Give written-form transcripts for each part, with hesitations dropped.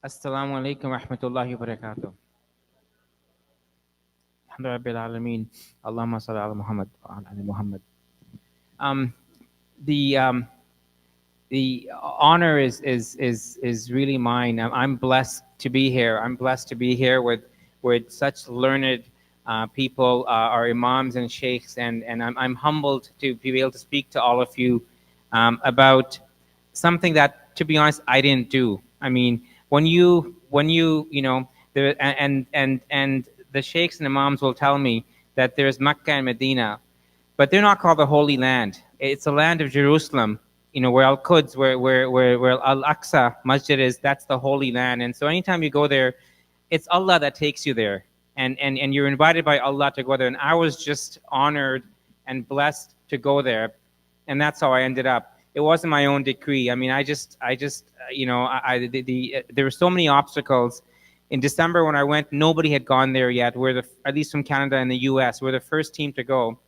Assalamu alaikum wa rahmatullahi wa barakatuh. Alhamdulillah rabbil alameen. Allahumma salli ala Muhammad wa ala ali Muhammad. Um, the um, the honor is really mine. I'm blessed to be here. I'm blessed to be here with such learned people, our imams and sheikhs, and I'm humbled to be able to speak to all of you about something that, to be honest, I didn't do. I mean, when you know, there and the sheikhs and imams will tell me that there's Mecca and Medina, but they're not called the Holy Land. It's the land of Jerusalem, where Al-Quds, where Al-Aqsa Masjid is. That's the Holy Land. And so anytime you go there, it's Allah that takes you there. And you're invited by Allah to go there. And I was just honored and blessed to go there. And that's how I ended up. It wasn't my own decree. I mean, there were so many obstacles. In December when I went, nobody had gone there yet. At least from Canada and the US, we're the first team to go.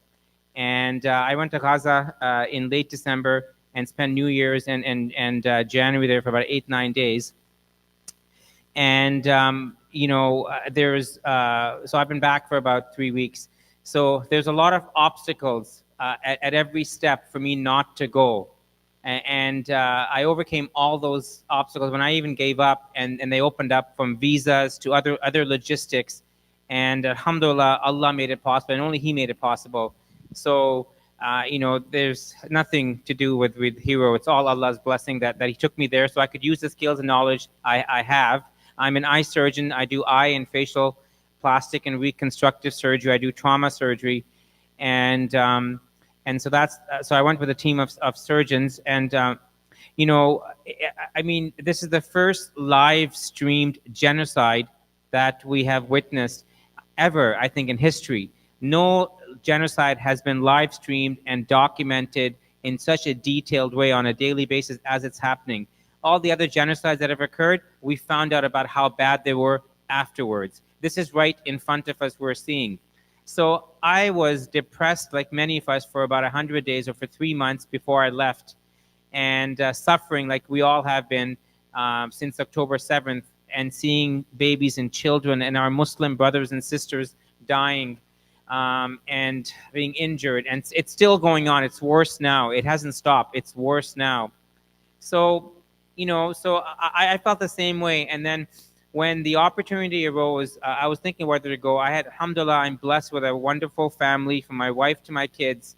And I went to Gaza in late December and spent New Year's and January there for about 8-9 days. And so I've been back for about 3 weeks. So there's a lot of obstacles at every step for me not to go. And I overcame all those obstacles when I even gave up, and they opened up from visas to other logistics. And alhamdulillah, Allah made it possible, and only He made it possible. So, there's nothing to do with Hero. It's all Allah's blessing that He took me there so I could use the skills and knowledge I have. I'm an eye surgeon. I do eye and facial plastic and reconstructive surgery. I do trauma surgery. And so so I went with a team of surgeons. And, I mean, this is the first live streamed genocide that we have witnessed ever, I think, in history. No genocide has been live streamed and documented in such a detailed way on a daily basis as it's happening. All the other genocides that have occurred, we found out about how bad they were afterwards. This is right in front of us, we're seeing. So I was depressed, like many of us, for about 100 days or for 3 months before I left, and suffering like we all have been since October 7th, and seeing babies and children and our Muslim brothers and sisters dying and being injured. And it's still going on. It's worse now. It hasn't stopped. It's worse now. So, I felt the same way. And then when the opportunity arose, I was thinking whether to go. Alhamdulillah, I'm blessed with a wonderful family, from my wife to my kids,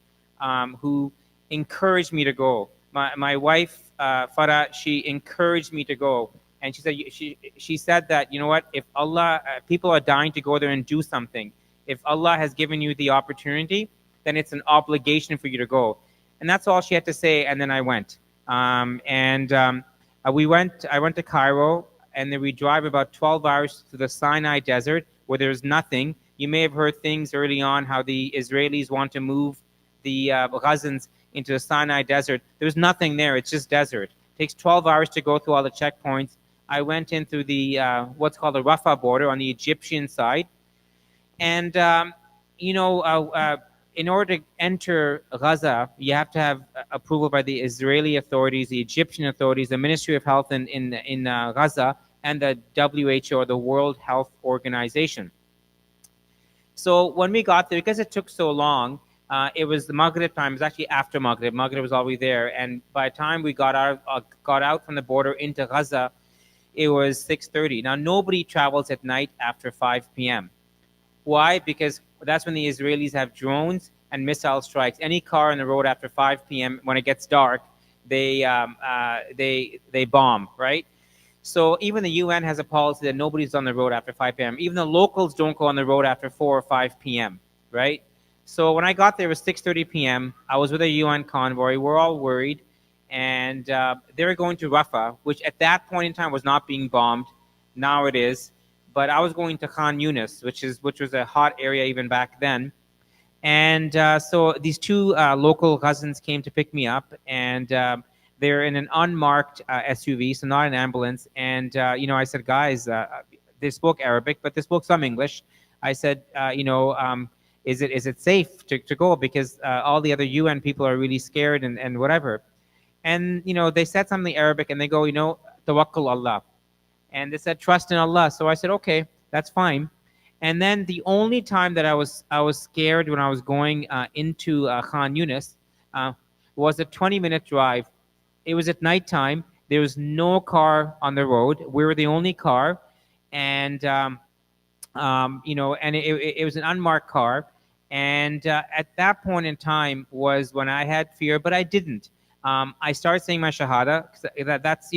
who encouraged me to go. My wife, Farah, she encouraged me to go. And she said that, you know what, if Allah, people are dying to go there and do something. If Allah has given you the opportunity, then it's an obligation for you to go. And that's all she had to say. And then I went. I went to Cairo, and then we drive about 12 hours to the Sinai Desert, where there's nothing. You may have heard things early on how the Israelis want to move the Gazans into the Sinai Desert. There's nothing there. It's just desert. It takes 12 hours to go through all the checkpoints. I went in through the what's called the Rafah border on the Egyptian side. And, in order to enter Gaza, you have to have approval by the Israeli authorities, the Egyptian authorities, the Ministry of Health in Gaza, and the WHO, the World Health Organization. So when we got there, because it took so long, it was the Maghrib time. It was actually after Maghrib. Maghrib was already there. And by the time we got out from the border into Gaza, it was 6:30. Now, nobody travels at night after 5 p.m. Why? Because that's when the Israelis have drones and missile strikes. Any car on the road after 5 p.m., when it gets dark, they bomb, right? So even the UN has a policy that nobody's on the road after 5 p.m. Even the locals don't go on the road after 4 or 5 p.m., right? So when I got there, it was 6:30 p.m. I was with a UN convoy. We're all worried. And they were going to Rafah, which at that point in time was not being bombed. Now it is. But I was going to Khan Yunis, which was a hot area even back then. And so these two local cousins came to pick me up, and they're in an unmarked SUV, so not an ambulance. And I said, guys, they spoke Arabic, but they spoke some English. I said, is it safe to go? Because all the other UN people are really scared and whatever. And they said something Arabic, and they go, tawakkul Allah. And they said, trust in Allah. So I said, okay, that's fine. And then the only time that I was scared when I was going into Khan Yunis uh, was a 20-minute drive. It was at nighttime. There was no car on the road. We were the only car, and and it was an unmarked car. And at that point in time was when I had fear, but I didn't. I started saying my shahada. 'Cause that's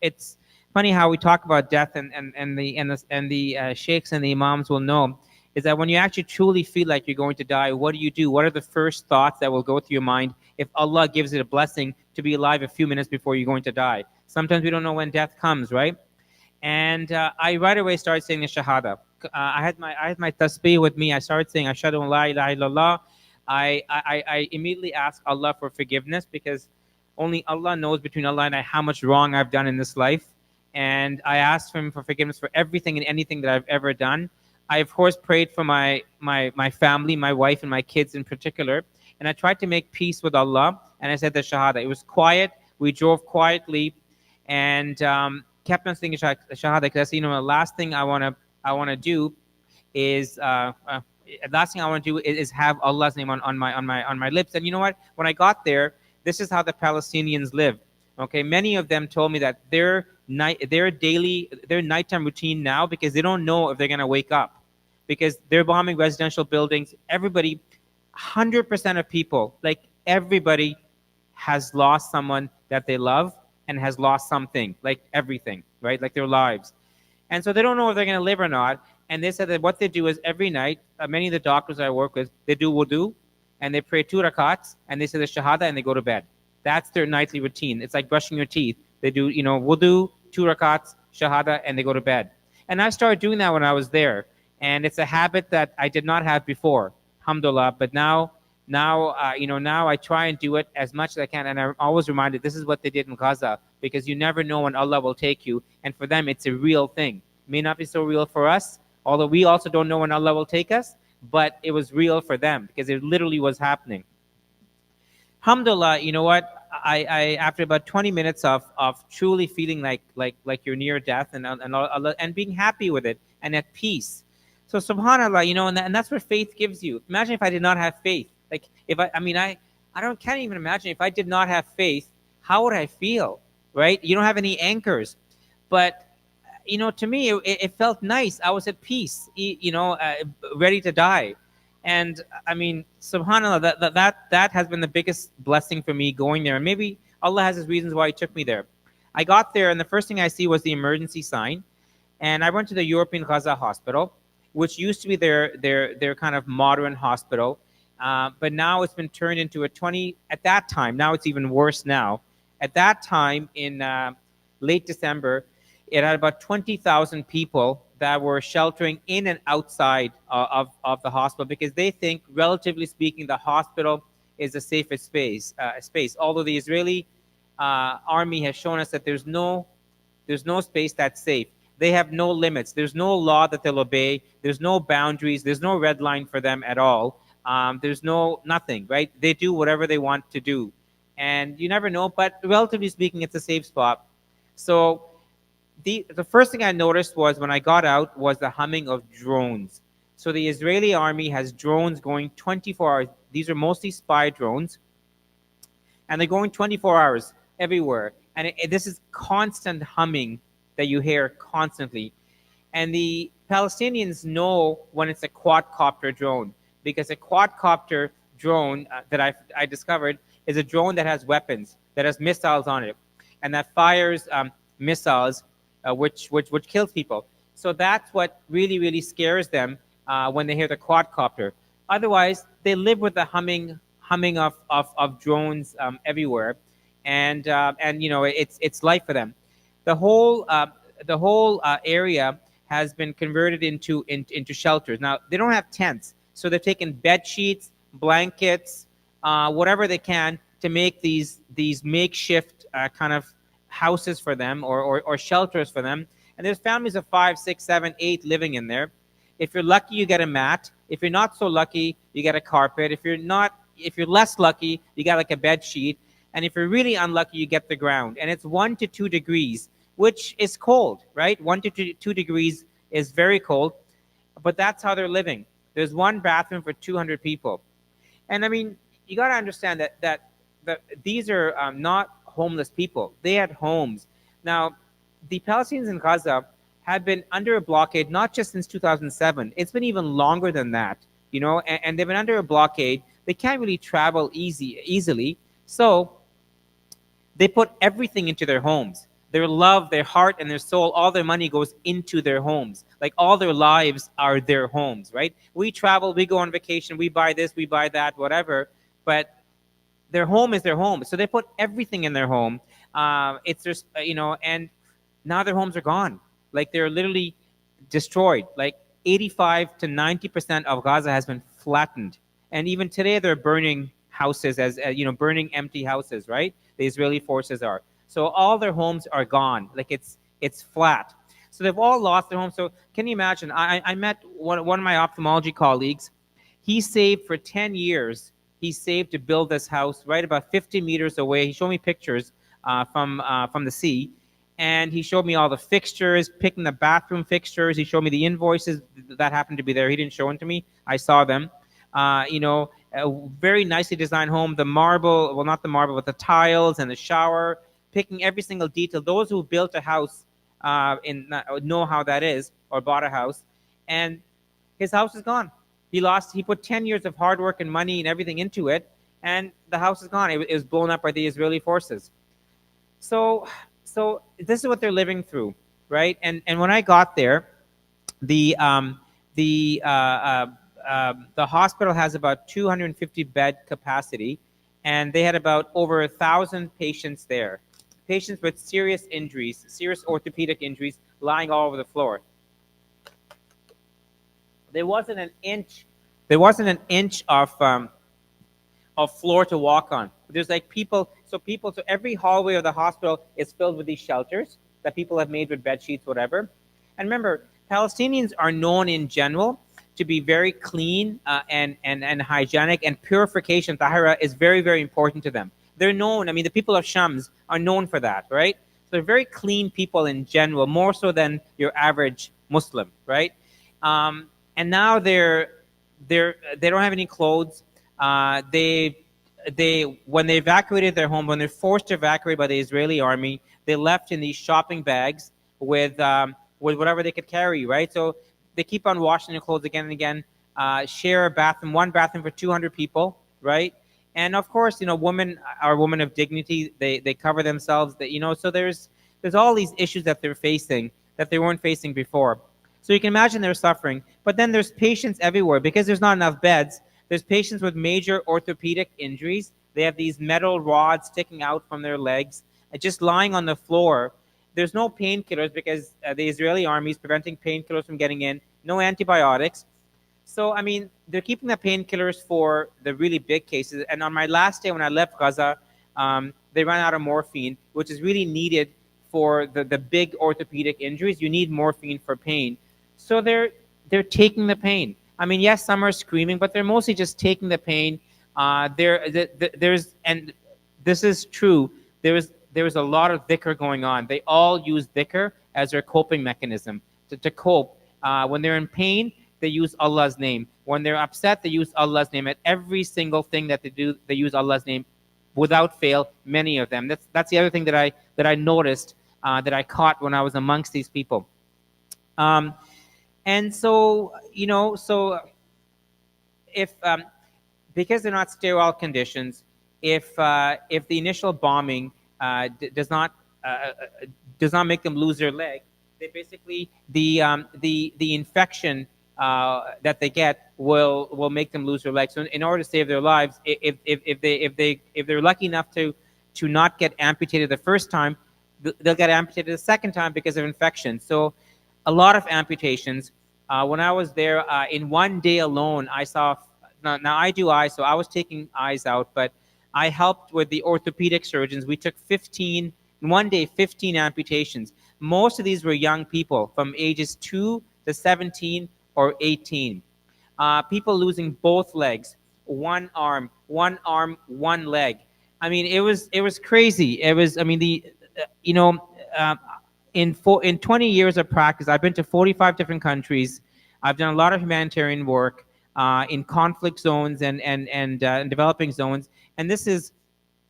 it's funny how we talk about death, and the sheikhs and the imams will know is that when you actually truly feel like you're going to die, what do? What are the first thoughts that will go through your mind if Allah gives it a blessing to be alive a few minutes before you're going to die? Sometimes we don't know when death comes, right? And I right away started saying the Shahada. I had my tasbih with me. I started saying Ashhadu an la ilaha illallah. I immediately asked Allah for forgiveness because only Allah knows between Allah and I how much wrong I've done in this life. And I asked Him for forgiveness for everything and anything that I've ever done. I of course prayed for my family, my wife and my kids in particular. And I tried to make peace with Allah. And I said the Shahada. It was quiet. We drove quietly, and kept on saying Shahada because the last thing I want to do is have Allah's name on my lips. And you know what? When I got there, this is how the Palestinians live. Okay, many of them told me that their nighttime routine now, because they don't know if they're gonna wake up, because they're bombing residential buildings. Everybody, 100% of people, like everybody, has lost someone that they love and has lost something, like everything, right? Like their lives. And so they don't know if they're going to live or not. And they said that what they do is every night, many of the doctors I work with, they do wudu and they pray 2 rakats and they say the shahada and they go to bed. That's their nightly routine. It's like brushing your teeth. They do, wudu, 2 rakats, shahada, and they go to bed. And I started doing that when I was there. And it's a habit that I did not have before, alhamdulillah. But now I try and do it as much as I can. And I'm always reminded this is what they did in Gaza, because you never know when Allah will take you. And for them, it's a real thing. It may not be so real for us, although we also don't know when Allah will take us, but it was real for them because it literally was happening. Alhamdulillah, you know what? I after about 20 minutes of truly feeling like you're near death and being happy with it and at peace. So subhanallah, and that's what faith gives you. Imagine if I did not have faith. Like if can't even imagine if I did not have faith, how would I feel, right? You don't have any anchors, but to me it felt nice. I was at peace, ready to die, and subhanallah, that has been the biggest blessing for me going there. And maybe Allah has His reasons why He took me there. I got there, and the first thing I see was the emergency sign, and I went to the European Gaza hospital, which used to be their kind of modern hospital. But now it's been turned into at that time, now it's even worse now. At that time in late December, it had about 20,000 people that were sheltering in and outside of the hospital because they think, relatively speaking, the hospital is the safest space. Although the Israeli army has shown us that there's no space that's safe. They have no limits. There's no law that they'll obey. There's no boundaries. There's no red line for them at all. There's nothing, right? They do whatever they want to do. And you never know, but relatively speaking, it's a safe spot. So the first thing I noticed was when I got out was the humming of drones. So the Israeli army has drones going 24 hours. These are mostly spy drones. And they're going 24 hours everywhere. And this is constant humming that you hear constantly. And the Palestinians know when it's a quadcopter drone, because a quadcopter drone that I discovered is a drone that has weapons, that has missiles on it, and that fires missiles, which kills people. So that's what really, really scares them when they hear the quadcopter. Otherwise, they live with the humming of drones everywhere, and it's life for them. The whole area has been converted into shelters. Now they don't have tents, so they've taken bed sheets, blankets, whatever they can to make these makeshift kind of houses for them or shelters for them. And there's families of 5, 6, 7, 8 living in there. If you're lucky, you get a mat. If you're not so lucky, you get a carpet. If you're less lucky, you get like a bed sheet. And if you're really unlucky, you get the ground. And it's 1 to 2 degrees. which is cold, right? 1 to 2 degrees is very cold, but that's how they're living. There's one bathroom for 200 people. And I mean, you got to understand that these are not homeless people. They had homes. Now, the Palestinians in Gaza have been under a blockade not just since 2007. It's been even longer than that, and they've been under a blockade. They can't really travel easily. So they put everything into their homes. Their love, their heart, and their soul, all their money goes into their homes. Like all their lives are their homes, right? We travel, we go on vacation, we buy this, we buy that, whatever. But their home is their home. So they put everything in their home. It's just, and now their homes are gone. Like they're literally destroyed. Like 85 to 90% of Gaza has been flattened. And even today they're burning houses burning empty houses, right? The Israeli forces are. So all their homes are gone. Like it's flat. So they've all lost their homes. So can you imagine? I met one of my ophthalmology colleagues. He saved for 10 years. He saved to build this house right about 50 meters away. He showed me pictures from the sea, and he showed me all the fixtures, picking the bathroom fixtures. He showed me the invoices that happened to be there. He didn't show them to me. I saw them. A very nicely designed home. The marble, well, not the marble, but the tiles and the shower, picking every single detail. Those who built a house know how that is, or bought a house, and his house is gone. He put 10 years of hard work and money and everything into it, and the house is gone. It was blown up by the Israeli forces. So this is what they're living through, right? And when I got there, the the hospital has about 250 bed capacity, and they had about over 1,000 patients there, patients with serious injuries, serious orthopedic injuries, lying all over the floor. There wasn't an inch. There wasn't an inch of floor to walk on. There's like people. So every hallway of the hospital is filled with these shelters that people have made with bed sheets, whatever. And remember, Palestinians are known in general to be very clean and hygienic, and purification, tahara, is very, very important to them. They're known. I mean, the people of Shams are known for that, right? So they're very clean people in general, more so than your average Muslim, right? And now they don't have any clothes. When they evacuated their home, when they're forced to evacuate by the Israeli army, they left in these shopping bags with whatever they could carry, right? So they keep on washing their clothes again and again. Share a bathroom, one bathroom for 200 people, right? And of course, women are women of dignity. They cover themselves. So there's all these issues that they're facing that they weren't facing before. So you can imagine they're suffering. But then there's patients everywhere because there's not enough beds. There's patients with major orthopedic injuries. They have these metal rods sticking out from their legs, just lying on the floor. There's no painkillers because the Israeli army is preventing painkillers from getting in. No antibiotics. So, I mean, they're keeping the painkillers for the really big cases. And on my last day when I left Gaza, they ran out of morphine, which is really needed for the big orthopedic injuries. You need morphine for pain. So they're taking the pain. I mean, yes, some are screaming, but they're mostly just taking the pain. There's, and this is true, there was a lot of dhikr going on. They all use dhikr as their coping mechanism to cope. When they're in pain, they use Allah's name. When they're upset, they use Allah's name. At every single thing that they do, they use Allah's name without fail, many of them. That's the other thing that I noticed, that I caught when I was amongst these people. And so, if because they're not sterile conditions, if the initial bombing does not make them lose their leg, they basically the infection that they get will make them lose their leg. So in order to save their lives, if they're lucky enough to not get amputated the first time, they'll get amputated the second time because of infection. So a lot of amputations. When I was there, in one day alone, I saw. Now I do eyes, so I was taking eyes out, but I helped with the orthopedic surgeons. We took 15 in one day, 15 amputations. Most of these were young people from ages 2 to 17 or 18. People losing both legs, one arm, one leg. I mean, it was crazy. It was. I mean, in 20 years of practice, I've been to 45 different countries. I've done a lot of humanitarian work in conflict zones and developing zones, and this is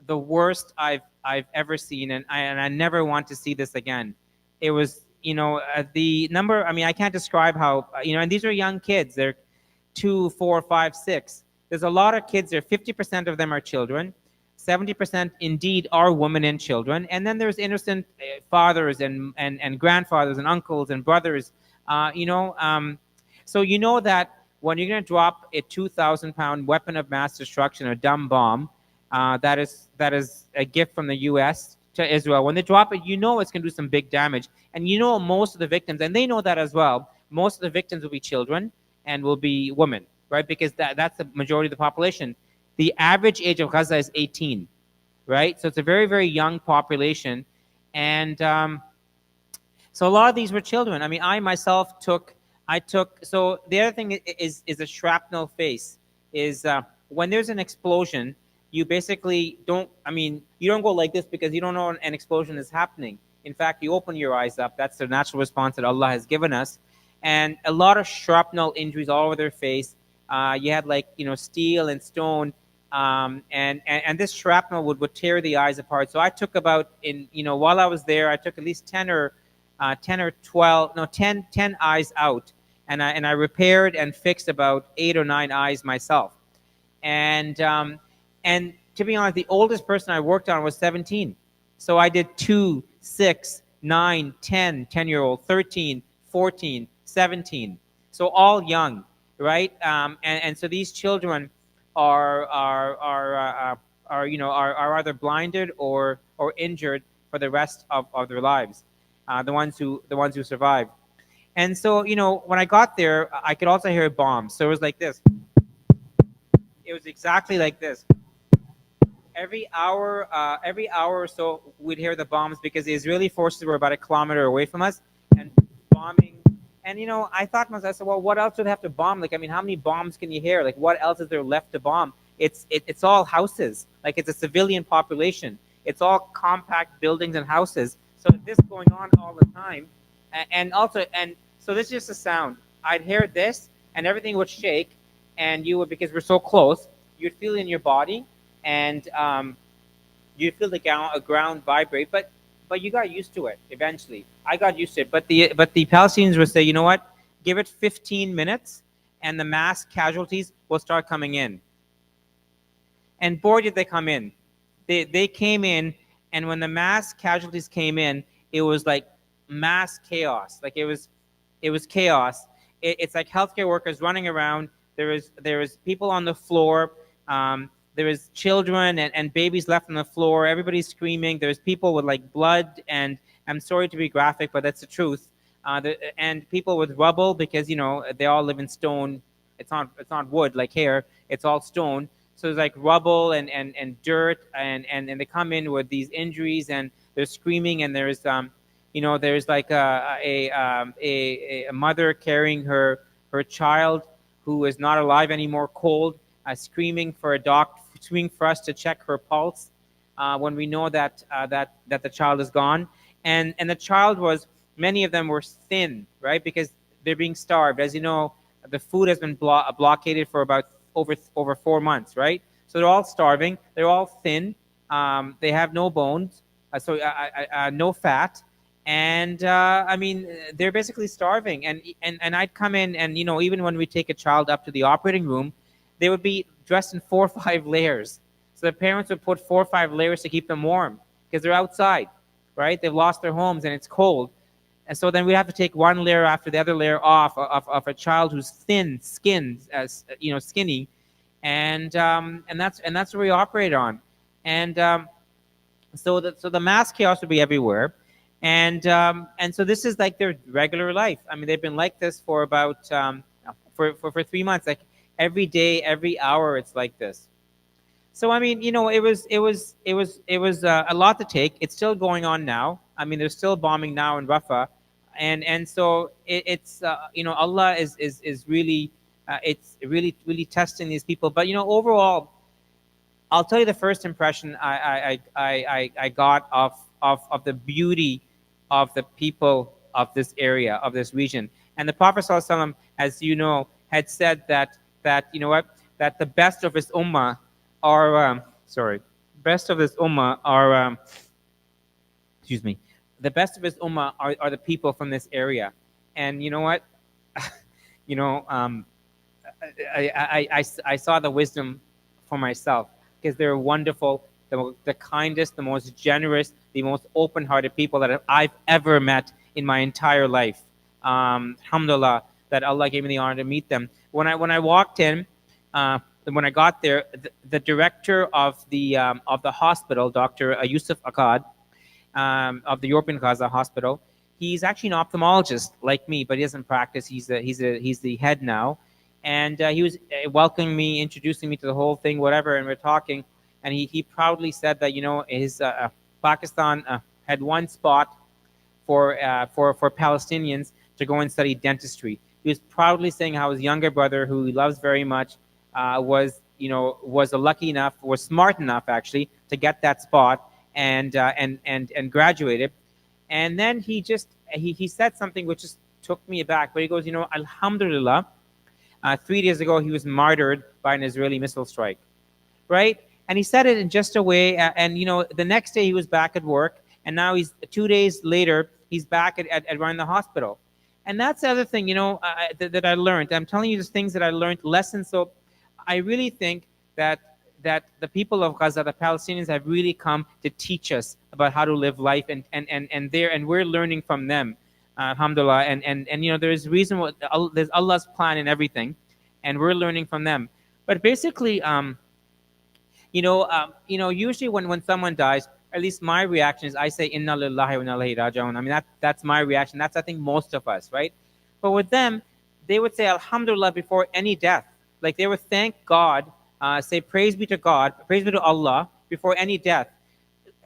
the worst I've ever seen, and I never want to see this again. It was, the number. I mean, I can't describe how, and these are young kids. They're 2, 4, 5, 6. There's a lot of kids there. 50% of them are children. 70% indeed are women and children. And then there's innocent fathers and grandfathers and uncles and brothers. Uh, you know, um, so you know that when you're going to drop a 2,000-pound weapon of mass destruction, a dumb bomb, that is a gift from the U.S. to Israel. When they drop it, you know it's going to do some big damage, and you know most of the victims, and they know that as well. Most of the victims will be children and will be women, right? Because that's the majority of the population. The average age of Gaza is 18, right? So it's a very, very young population, and so a lot of these were children. I mean, I myself took. So the other thing is a shrapnel face. Is when there's an explosion, you basically don't. I mean, you don't go like this because you don't know an explosion is happening. In fact, you open your eyes up. That's the natural response that Allah has given us. And a lot of shrapnel injuries all over their face. You had like steel and stone, and this shrapnel would tear the eyes apart. So I took about while I was there, I took at least 10 or 12, no, 10 eyes out, and I repaired and fixed about 8 or 9 eyes myself. And to be honest, the oldest person I worked on was 17. So I did 2, 6, 9, 10-year-old, 13, 14, 17. So all young, right? And so these children are either blinded or injured for the rest of their lives. The ones who survived. And so when I got there, I could also hear bombs. So it was like this. It was exactly like this. Every hour or so, we'd hear the bombs because the Israeli forces were about a kilometer away from us and bombing. And I thought to myself, I said, well, what else would they have to bomb? Like, I mean, how many bombs can you hear? Like, what else is there left to bomb? It's all houses. Like, it's a civilian population. It's all compact buildings and houses. So this going on all the time, and so this is just a sound. I'd hear this, and everything would shake, and you would, because we're so close, you'd feel it in your body, and you'd feel the ground vibrate. But you got used to it eventually. I got used to it. But the Palestinians would say, you know what? Give it 15 minutes, and the mass casualties will start coming in. And boy, did they come in. They came in, and when the mass casualties came in, it was like mass chaos. Like it was chaos. It's like healthcare workers running around. There was people on the floor. There was children and babies left on the floor. Everybody's screaming. There's people with like blood, and I'm sorry to be graphic, but that's the truth. And people with rubble because they all live in stone. It's not wood like here. It's all stone. So there's like rubble and dirt, and they come in with these injuries, and they're screaming, and there's like a mother carrying her child who is not alive anymore, cold, screaming for screaming for us to check her pulse, when we know that the child is gone, and the child many of them were thin, right, because they're being starved. As you know, the food has been blockaded for about over 4 months, right? So they're all starving. They're all thin. They have no bones, no fat, and I mean they're basically starving. And I'd come in, and even when we take a child up to the operating room, they would be dressed in 4 or 5 layers. So the parents would put 4 or 5 layers to keep them warm because they're outside, right? They've lost their homes and it's cold. And so then we have to take one layer after the other layer off of a child who's thin skinned, as skinny, and that's what we operate on. And so the mass chaos would be everywhere, and so this is like their regular life. I mean, they've been like this for about for 3 months, like every day, every hour, it's like this. So I mean, it was a lot to take. It's still going on now. I mean, there's still bombing now in Rafah, and so it's Allah is really it's really testing these people. But overall, I'll tell you the first impression I got of the beauty of the people of this area, of this region. And the Prophet ﷺ, as you know, had said that you know what, that the best of his ummah are best of his ummah are excuse me, the best of his ummah are the people from this area. And you know what, you know, I saw the wisdom for myself, because they're wonderful, the kindest, the most generous, the most open-hearted people that I've ever met in my entire life. Alhamdulillah, that Allah gave me the honor to meet them. When I walked in, when I got there, the director of the hospital, Dr. Yusuf Akkad, of the European Gaza hospital. He's actually an ophthalmologist like me, but he doesn't practice. He's the head now, and he was welcoming me, introducing me to the whole thing, whatever. And we're talking, and he proudly said that, you know, his Pakistan had one spot for Palestinians to go and study dentistry. He was proudly saying how his younger brother, who he loves very much, was lucky enough, was smart enough actually to get that spot and graduated. And then he said something which just took me aback. But he goes, you know, Alhamdulillah, 3 days ago he was martyred by an Israeli missile strike, right? And he said it in just a way. And you know, the next day he was back at work, and now he's 2 days later he's back at running the hospital. And that's the other thing, you know, that I learned. I'm telling you these things that I learned, lessons. So I really think that the people of Gaza, the Palestinians, have really come to teach us about how to live life, and we're learning from them, alhamdulillah. And you know, there's reason what there's Allah's plan in everything, and we're learning from them. But basically, usually when someone dies, at least my reaction is I say Inna lillahi wa inna ilaihi raji'un. I mean, that's my reaction. That's, I think, most of us, right? But with them, they would say Alhamdulillah before any death. Like, they would thank God, say praise be to God, praise be to Allah before any death.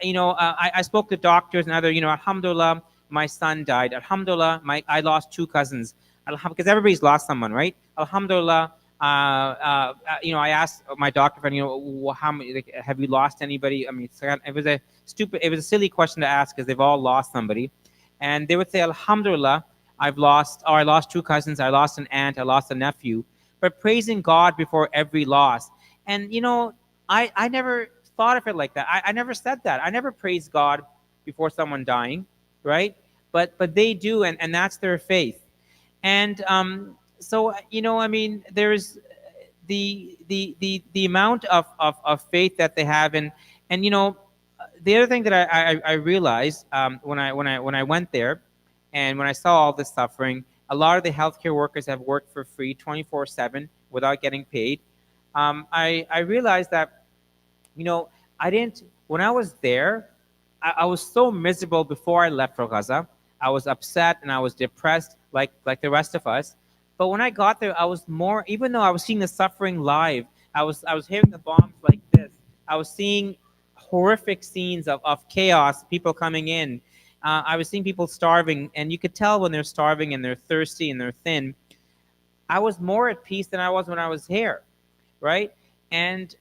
You know, I spoke to doctors and other, you know, Alhamdulillah, my son died. Alhamdulillah, I lost two cousins. Because everybody's lost someone, right? Alhamdulillah. You know, I asked my doctor friend, you know, how many, like, have you lost anybody? I mean, it was a silly question to ask, because they've all lost somebody. And they would say, Alhamdulillah, I lost two cousins, I lost an aunt, I lost a nephew. But praising God before every loss. And, you know, I never thought of it like that. I never said that. I never praised God before someone dying, right? But they do, and that's their faith. And so, you know, I mean, there's the amount of faith that they have. And you know, the other thing that I realized, when I went there, and when I saw all this suffering, a lot of the healthcare workers have worked for free 24/7 without getting paid. I realized that, you know, when I was there, I was so miserable before I left for Gaza. I was upset and I was depressed, like the rest of us. But when I got there, I was more, even though I was seeing the suffering live, I was hearing the bombs like this. I was seeing horrific scenes of chaos, people coming in. I was seeing people starving, and you could tell when they're starving and they're thirsty and they're thin. I was more at peace than I was when I was here, right? And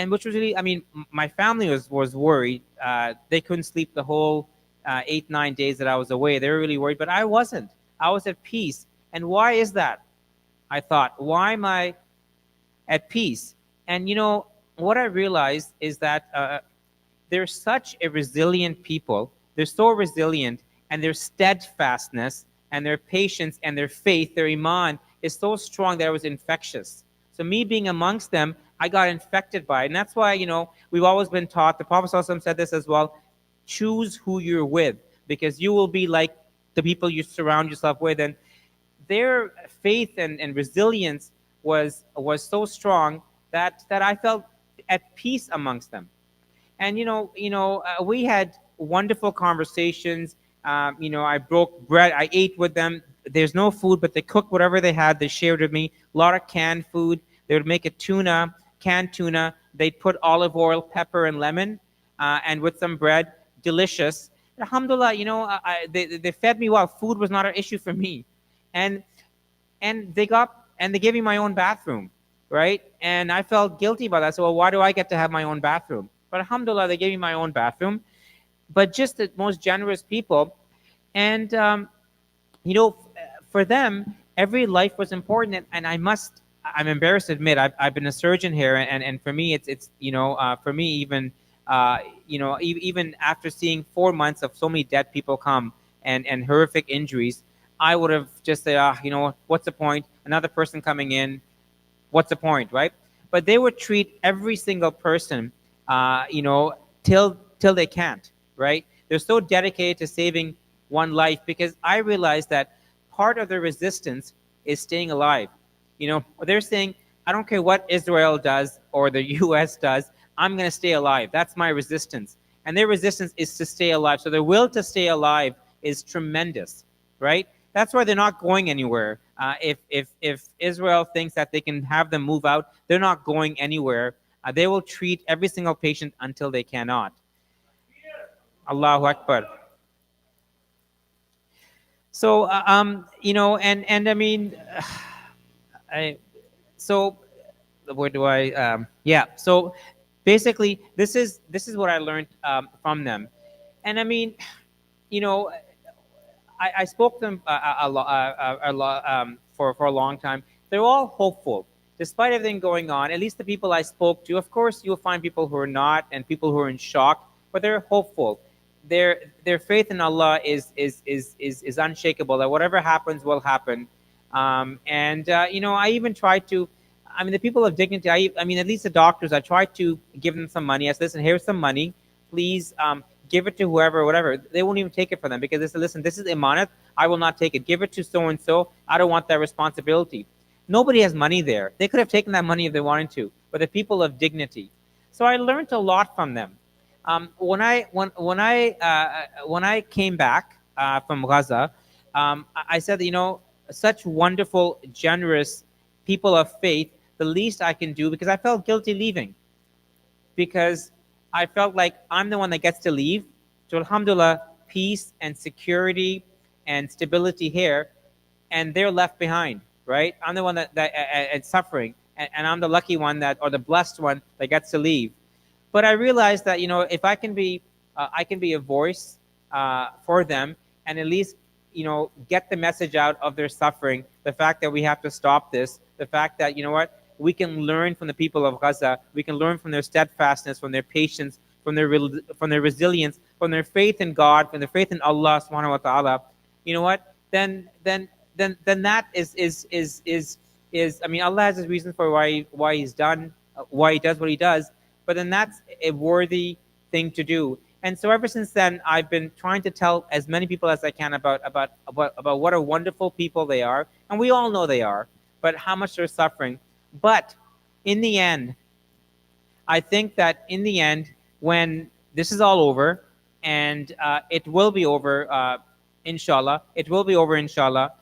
which was really, I mean, my family was worried. They couldn't sleep the whole 8-9 days that I was away. They were really worried, but I wasn't. I was at peace. And why is that? I thought, why am I at peace? And you know, what I realized is that they're such a resilient people. They're so resilient, and their steadfastness and their patience and their faith, their iman, is so strong that it was infectious. So me being amongst them, I got infected by it. And that's why, you know, we've always been taught, the Prophet ﷺ said this as well, choose who you're with, because you will be like the people you surround yourself with. And their faith and resilience was so strong that I felt at peace amongst them. And we had wonderful conversations. You know, I broke bread, I ate with them. There's no food, but they cooked whatever they had. They shared with me a lot of canned food. They would make a canned tuna. They'd put olive oil, pepper, and lemon, and with some bread. Delicious. Alhamdulillah, you know, they fed me well. Food was not an issue for me. And they gave me my own bathroom, right? And I felt guilty about that. So, well, why do I get to have my own bathroom? But alhamdulillah, they gave me my own bathroom. but just the most generous people. And for them, every life was important. And I'm embarrassed to admit, I've been a surgeon here, and for me, it's for me, even even after seeing 4 months of so many dead people come, and horrific injuries, I would have just said, what's the point? Another person coming in, what's the point, right? But they would treat every single person, till they can't, right? They're so dedicated to saving one life, because I realized that part of their resistance is staying alive. They're saying, I don't care what Israel does or the U.S. does, I'm going to stay alive. That's my resistance. And their resistance is to stay alive. So their will to stay alive is tremendous, right? That's why they're not going anywhere. If Israel thinks that they can have them move out, they're not going anywhere. They will treat every single patient until they cannot. Allahu Akbar. So, and I mean, I so where do I? Yeah. So basically, this is what I learned from them, and I mean, you know, I spoke to them a lot for a long time. They're all hopeful, despite everything going on. At least the people I spoke to. Of course, you'll find people who are not, and people who are in shock, but they're hopeful. Their faith in Allah is unshakable. That whatever happens will happen. And I even try to. I mean, the people of dignity. I mean, at least the doctors. I try to give them some money. I said, listen, here's some money. Please give it to whoever, whatever. They won't even take it for them, because they said, listen, this is imanat. I will not take it. Give it to so and so. I don't want that responsibility. Nobody has money there. They could have taken that money if they wanted to, but the people of dignity. So I learned a lot from them. When I came back from Gaza, I said, such wonderful, generous people of faith. The least I can do, because I felt guilty leaving, because I felt like I'm the one that gets to leave. So alhamdulillah, peace and security and stability here, and they're left behind, right? I'm the one that suffering, and I'm the lucky one or the blessed one that gets to leave. But I realized that if I can be a voice for them, and at least get the message out of their suffering. The fact that we have to stop this. The fact that we can learn from the people of Gaza. We can learn from their steadfastness, from their patience, from their resilience, from their faith in God, from their faith in Allah Subhanahu wa Taala. You know what? Then that is. I mean, Allah has His reason for why He's done why He does what He does. But then that's a worthy thing to do. And so ever since then, I've been trying to tell as many people as I can about what a wonderful people they are, and we all know they are, but how much they're suffering. But in the end, I think that in the end, when this is all over, and it will be over, inshallah, it will be over, inshallah.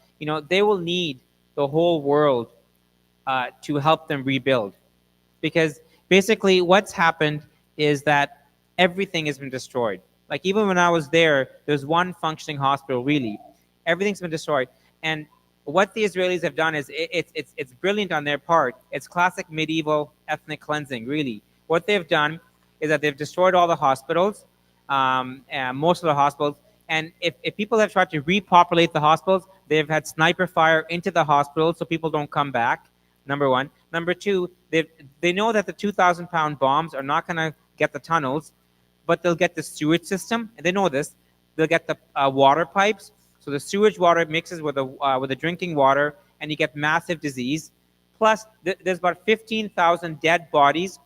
They will need the whole world to help them rebuild, because basically what's happened is that everything has been destroyed. Like, even when I was there's one functioning hospital, really. Everything's been destroyed. And what the Israelis have done is it's brilliant on their part. It's classic medieval ethnic cleansing, really. What they've done is that they've destroyed all the hospitals, and most of the hospitals. And if people have tried to repopulate the hospitals, they've had sniper fire into the hospitals so people don't come back, number one. Number two, they know that the 2,000-pound bombs are not going to get the tunnels, but they'll get the sewage system. And they know this. They'll get the water pipes. So the sewage water mixes with the drinking water, and you get massive disease. Plus, there's about 15,000 dead bodies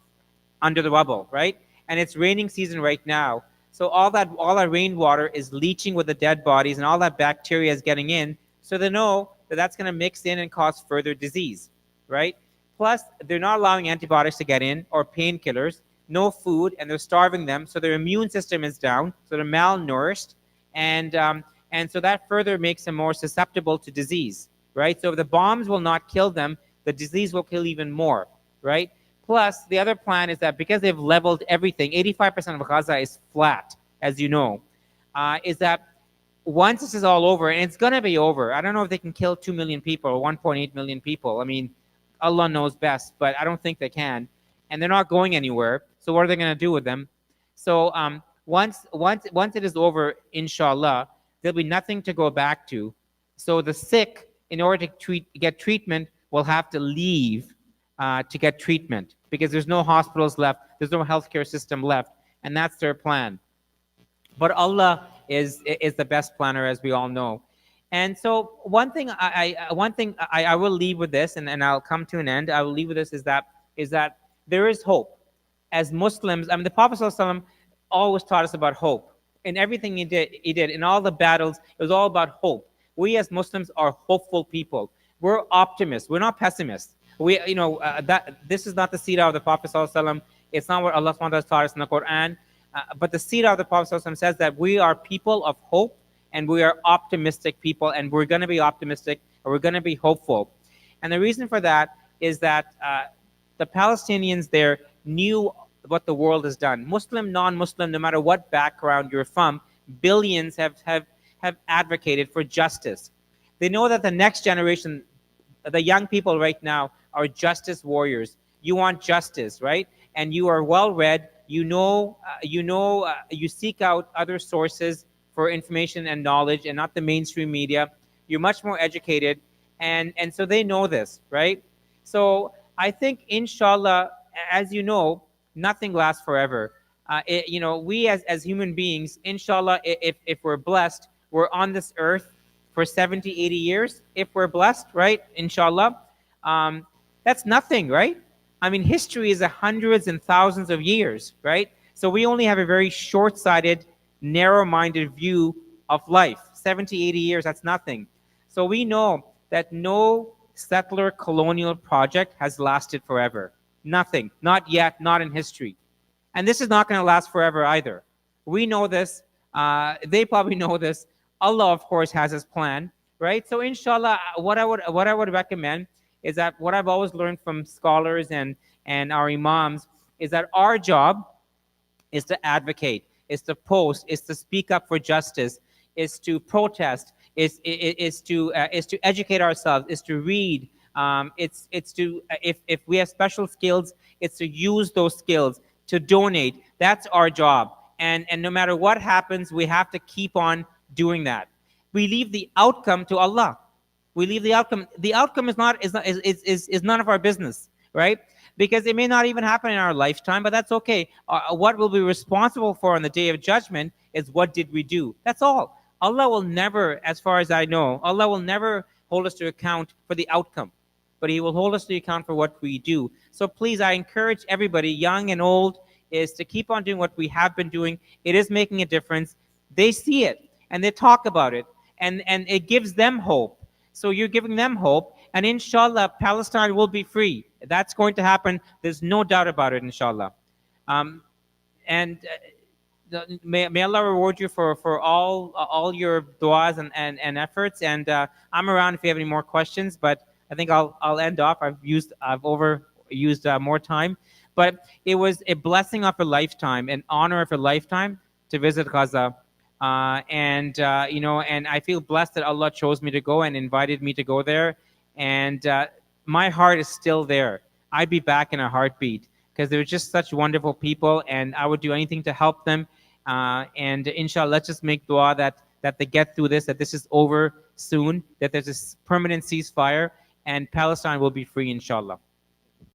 under the rubble, right? And it's raining season right now. So all that rainwater is leaching with the dead bodies, and all that bacteria is getting in. So they know that that's going to mix in and cause further disease, right? Plus, they're not allowing antibiotics to get in, or painkillers, no food, and they're starving them. So their immune system is down, so they're malnourished, and so that further makes them more susceptible to disease, right? So if the bombs will not kill them, the disease will kill even more, right? Plus, the other plan is that because they've leveled everything, 85% of Gaza is flat, as you know, is that once this is all over, and it's going to be over, I don't know if they can kill 2 million people or 1.8 million people. I mean, Allah knows best, but I don't think they can. And they're not going anywhere. So what are they going to do with them? So Once it is over, inshallah, there'll be nothing to go back to. So the sick, in order to get treatment, will have to leave to get treatment because there's no hospitals left, there's no healthcare system left, and that's their plan. But Allah is the best planner, as we all know. And so one thing I will leave with this, and I'll come to an end. I will leave with this is that there is hope. As Muslims, I mean, the Prophet ﷺ always taught us about hope. In everything he did in all the battles, it was all about hope. We as Muslims are hopeful people. We're optimists. We're not pessimists. That this is not the seerah of the Prophet ﷺ. It's not what Allah SWT taught us in the Quran. But the seerah of the Prophet ﷺ says that we are people of hope and we are optimistic people, and we're going to be optimistic, or we're going to be hopeful. And the reason for that is that the Palestinians there knew what the world has done. Muslim, non-Muslim, no matter what background you're from, billions have advocated for justice. They know that the next generation, the young people right now, are justice warriors. You want justice, right? And you are well read. You seek out other sources for information and knowledge, and not the mainstream media. You're much more educated, and so they know this, right? So I think, inshallah, as you know, nothing lasts forever. We as human beings, inshallah, if we're blessed, we're on this earth for 70, 80 years. If we're blessed, right? Inshallah, that's nothing, right? I mean, history is hundreds and thousands of years, right? So we only have a very short-sighted, narrow-minded view of life. 70, 80 years, that's nothing. So we know that no settler colonial project has lasted forever. Nothing. Not yet, not in history. And this is not going to last forever either. We know this. They probably know this. Allah, of course, has his plan, right? So inshallah, what I would recommend is that what I've always learned from scholars and our imams is that our job is to advocate, is to post, is to speak up for justice, is to protest, is to educate ourselves, is to read. It's to if we have special skills, it's to use those skills to donate. That's our job. And no matter what happens, we have to keep on doing that. We leave the outcome to Allah. We leave the outcome. The outcome is none of our business, right? Because it may not even happen in our lifetime, but that's okay. What we'll be responsible for on the day of judgment is what did we do. That's all. Allah will never, as far as I know, Allah will never hold us to account for the outcome, but He will hold us to account for what we do. So please, I encourage everybody, young and old, is to keep on doing what we have been doing. It is making a difference. They see it and they talk about it, and it gives them hope. So you're giving them hope, and inshallah, Palestine will be free. That's going to happen. There's no doubt about it, inshallah. And may Allah reward you for all your du'as and efforts. And I'm around if you have any more questions, but I think I'll end off. I've overused more time, but it was a blessing of a lifetime, an honor of a lifetime to visit Gaza. And I feel blessed that Allah chose me to go and invited me to go there. And my heart is still there. I'd be back in a heartbeat because they're just such wonderful people, and I would do anything to help them. And inshallah, let's just make dua that they get through this, that this is over soon, that there's a permanent ceasefire, and Palestine will be free, inshallah.